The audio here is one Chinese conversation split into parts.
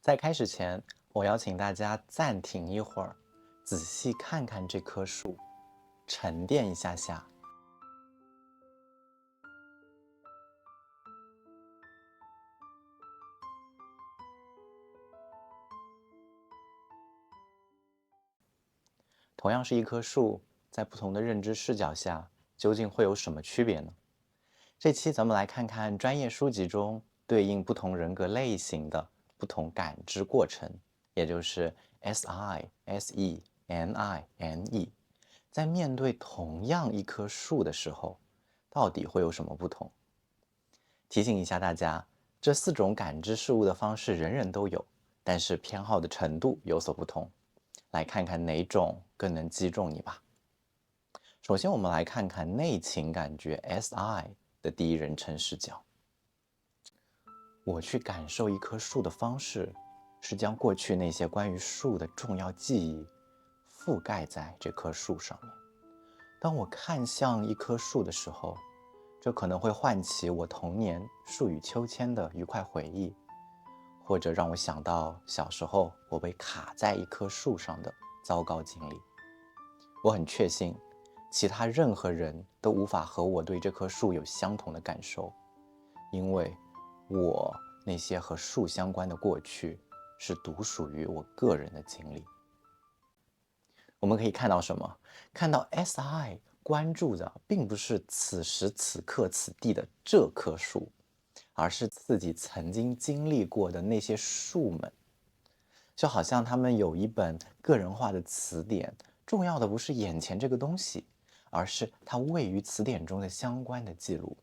在开始前，我邀请大家暂停一会儿，仔细看看这棵树，沉淀一下下。同样是一棵树，在不同的认知视角下，究竟会有什么区别呢？这期咱们来看看专业书籍中对应不同人格类型的不同感知过程，也就是 SI、SE、NI、NE，在面对同样一棵树的时候，到底会有什么不同？提醒一下大家，这4种感知事物的方式人人都有，但是偏好的程度有所不同。来看看哪种更能击中你吧。首先，我们来看看内情感觉 SI 的第一人称视角。我去感受一棵树的方式，是将过去那些关于树的重要记忆覆盖在这棵树上面。当我看向一棵树的时候，这可能会唤起我童年树与秋千的愉快回忆，或者让我想到小时候我被卡在一棵树上的糟糕经历。我很确信，其他任何人都无法和我对这棵树有相同的感受，因为我那些和树相关的过去是独属于我个人的经历。我们可以看到什么？看到 SI 关注的并不是此时此刻此地的这棵树，而是自己曾经经历过的那些树们。就好像他们有一本个人化的词典，重要的不是眼前这个东西，而是它位于词典中的相关的记录。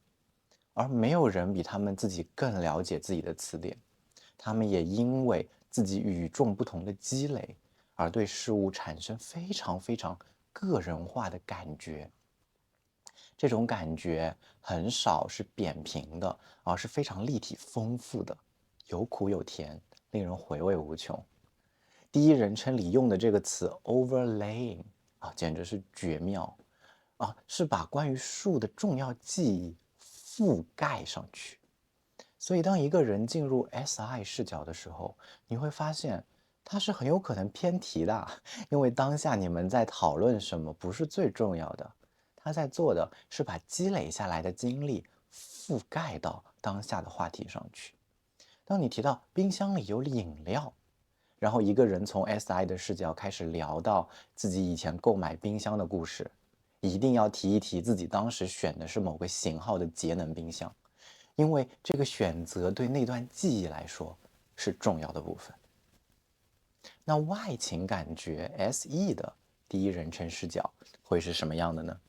而没有人比他们自己更了解自己的词典，他们也因为自己与众不同的积累，而对事物产生非常非常个人化的感觉。这种感觉很少是扁平的，而是非常立体丰富的，有苦有甜，令人回味无穷。第一人称里用的这个词 overlaying 简直是绝妙是把关于树的重要记忆覆盖上去。所以当一个人进入 SI 视角的时候，你会发现他是很有可能偏题的，因为当下你们在讨论什么不是最重要的，他在做的是把积累下来的经历覆盖到当下的话题上去。当你提到冰箱里有饮料，然后一个人从 SI 的视角开始聊到自己以前购买冰箱的故事，一定要提一提自己当时选的是某个型号的节能冰箱，因为这个选择对那段记忆来说是重要的部分。那外情感觉 SE 的第一人称视角会是什么样的呢？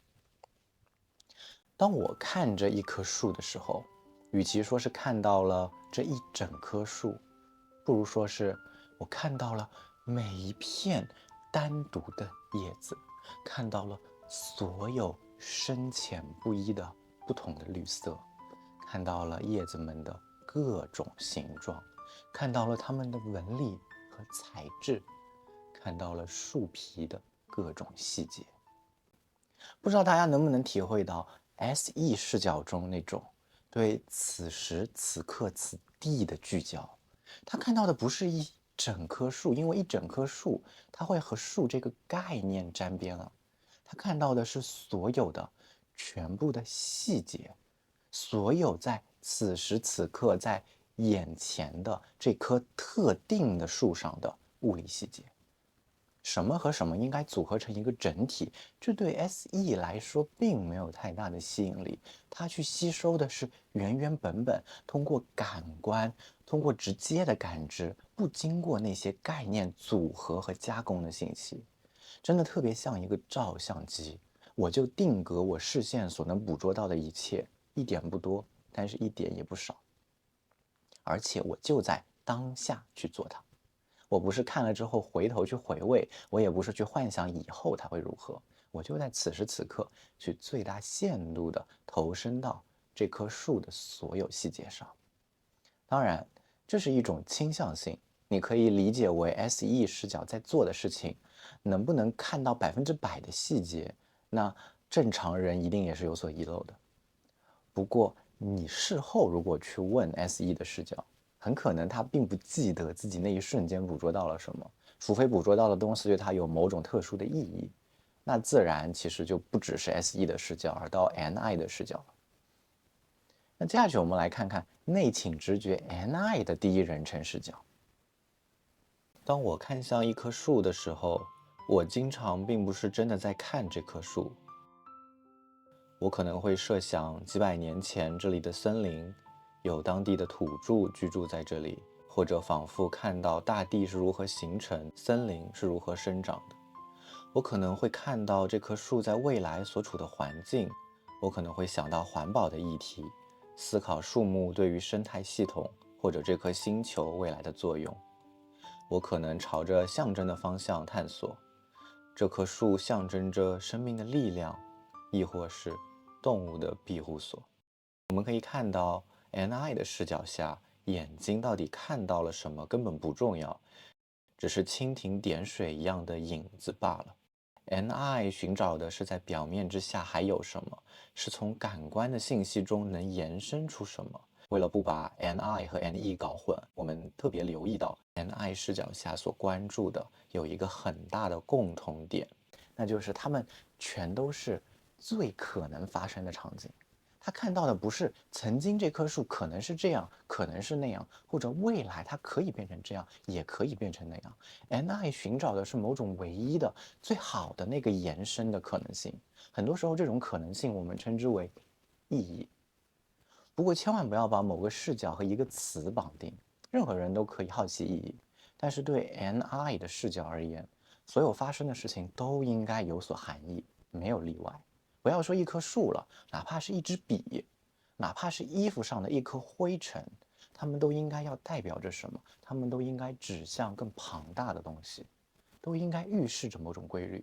当我看着一棵树的时候，与其说是看到了这一整棵树，不如说是我看到了每一片单独的叶子，看到了所有深浅不一的不同的绿色，看到了叶子们的各种形状，看到了它们的纹理和材质，看到了树皮的各种细节。不知道大家能不能体会到 SE 视角中那种对此时此刻此地的聚焦。他看到的不是一整棵树，因为一整棵树它会和树这个概念沾边了。他看到的是所有的全部的细节，所有在此时此刻在眼前的这棵特定的树上的物理细节。什么和什么应该组合成一个整体，这对 SE 来说并没有太大的吸引力。它去吸收的是原原本本通过感官，通过直接的感知，不经过那些概念组合和加工的信息。真的特别像一个照相机，我就定格我视线所能捕捉到的一切，一点不多，但是一点也不少。而且我就在当下去做它。我不是看了之后回头去回味，我也不是去幻想以后它会如何，我就在此时此刻去最大限度的投身到这棵树的所有细节上。当然，这是一种倾向性，你可以理解为 SE 视角在做的事情，能不能看到100%的细节，那正常人一定也是有所遗漏的。不过，你事后如果去问 SE 的视角，很可能他并不记得自己那一瞬间捕捉到了什么，除非捕捉到的东西对他有某种特殊的意义，那自然其实就不只是 SE 的视角，而到 NI 的视角了。那接下去我们来看看内倾直觉 NI 的第一人称视角。当我看向一棵树的时候，我经常并不是真的在看这棵树，我可能会设想几百年前这里的森林，有当地的土著居住在这里，或者仿佛看到大地是如何形成，森林是如何生长的。我可能会看到这棵树在未来所处的环境，我可能会想到环保的议题，思考树木对于生态系统或者这颗星球未来的作用。我可能朝着象征的方向探索，这棵树象征着生命的力量，亦或是动物的庇护所。我们可以看到 NI 的视角下，眼睛到底看到了什么根本不重要，只是蜻蜓点水一样的影子罢了。NI 寻找的是在表面之下还有什么，是从感官的信息中能延伸出什么。为了不把 NI 和 NE 搞混，我们特别留意到 NI 视角下所关注的有一个很大的共同点，那就是他们全都是最可能发生的场景。他看到的不是曾经这棵树可能是这样，可能是那样，或者未来它可以变成这样，也可以变成那样。NI 寻找的是某种唯一的、最好的那个延伸的可能性。很多时候，这种可能性我们称之为意义。不过，千万不要把某个视角和一个词绑定。任何人都可以好奇意义，但是对 NI 的视角而言，所有发生的事情都应该有所含义，没有例外。不要说一棵树了，哪怕是一支笔，哪怕是衣服上的一颗灰尘，它们都应该要代表着什么？它们都应该指向更庞大的东西，都应该预示着某种规律。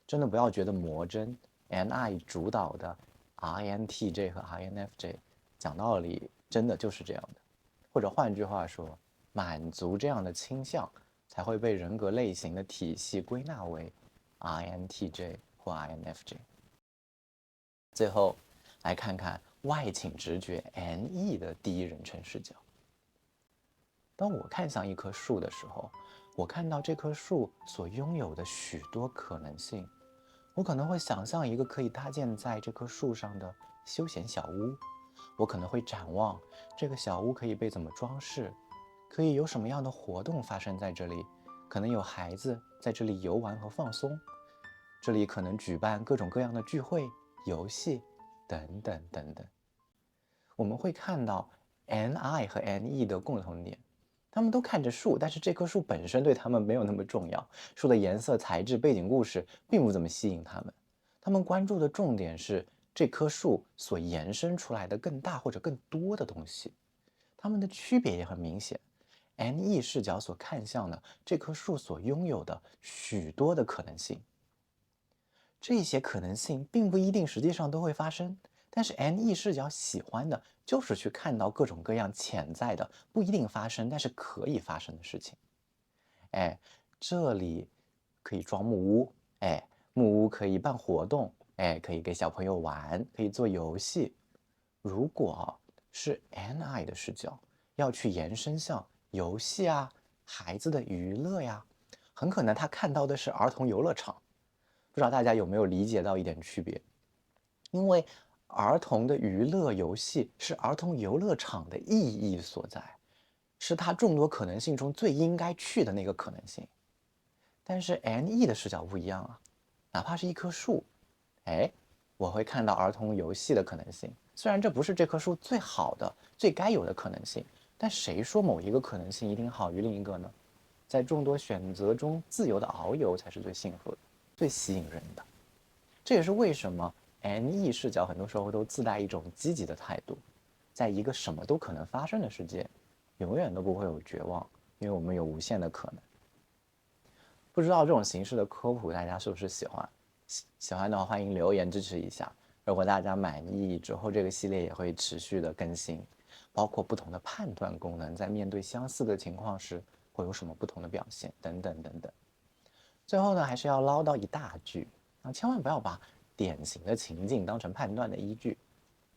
真的不要觉得魔怔 NI 主导的 INTJ 和 INFJ 讲道理真的就是这样的，或者换句话说，满足这样的倾向才会被人格类型的体系归纳为 INTJ 或 INFJ。最后来看看外倾直觉 NE 的第一人称视角。当我看向一棵树的时候，我看到这棵树所拥有的许多可能性。我可能会想象一个可以搭建在这棵树上的休闲小屋，我可能会展望这个小屋可以被怎么装饰，可以有什么样的活动发生在这里，可能有孩子在这里游玩和放松，这里可能举办各种各样的聚会、游戏等等等等。我们会看到 NI 和 NE 的共同点，他们都看着树，但是这棵树本身对他们没有那么重要，树的颜色、材质、背景故事并不怎么吸引他们。他们关注的重点是这棵树所延伸出来的更大或者更多的东西。它们的区别也很明显。NE 视角所看向的这棵树所拥有的许多的可能性，这些可能性并不一定实际上都会发生，但是 NE 视角喜欢的就是去看到各种各样潜在的、不一定发生但是可以发生的事情。哎，这里可以装木屋，哎，木屋可以办活动，哎，可以给小朋友玩，可以做游戏。如果是 NI 的视角，要去延伸向游戏啊、孩子的娱乐呀，很可能他看到的是儿童游乐场。不知道大家有没有理解到一点区别？因为儿童的娱乐游戏是儿童游乐场的意义所在，是他众多可能性中最应该去的那个可能性。但是 NE 的视角不一样啊，哪怕是一棵树，哎，我会看到儿童游戏的可能性。虽然这不是这棵树最好的、最该有的可能性，但谁说某一个可能性一定好于另一个呢？在众多选择中，自由的遨游才是最幸福的、最吸引人的。这也是为什么 NE 视角很多时候都自带一种积极的态度。在一个什么都可能发生的世界，永远都不会有绝望，因为我们有无限的可能。不知道这种形式的科普大家是不是喜欢？喜欢的话欢迎留言支持一下。如果大家满意，之后这个系列也会持续的更新，包括不同的判断功能在面对相似的情况时会有什么不同的表现等等等等。最后呢，还是要唠叨一大句，千万不要把典型的情境当成判断的依据。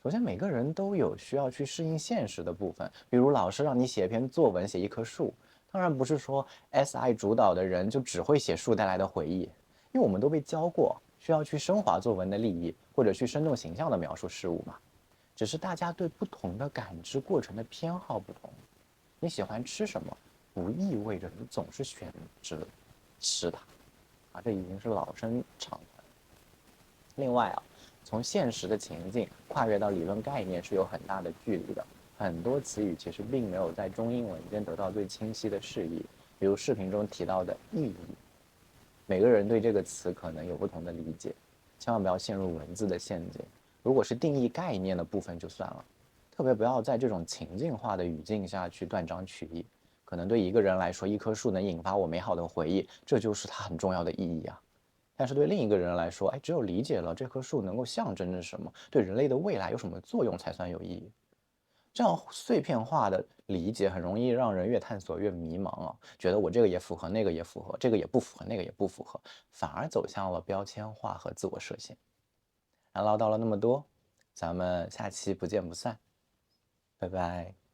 首先，每个人都有需要去适应现实的部分，比如老师让你写一篇作文，写一棵树，当然不是说 SI 主导的人就只会写树带来的回忆，因为我们都被教过，需要去升华作文的利益，或者去生动形象的描述事物嘛。只是大家对不同的感知过程的偏好不同，你喜欢吃什么，不意味着你总是选择吃它，这已经是老生常谈。另外从现实的情境跨越到理论概念是有很大的距离的，很多词语其实并没有在中英文间得到最清晰的释义，比如视频中提到的意义，每个人对这个词可能有不同的理解，千万不要陷入文字的陷阱。如果是定义概念的部分就算了，特别不要在这种情境化的语境下去断章取义。可能对一个人来说，一棵树能引发我美好的回忆，这就是它很重要的意义啊。但是对另一个人来说，只有理解了这棵树能够象征着什么，对人类的未来有什么作用才算有意义。这样碎片化的理解很容易让人越探索越迷茫觉得我这个也符合，那个也符合，这个也不符合，那个也不符合，反而走向了标签化和自我设限。唠叨了那么多，咱们下期不见不散，拜拜。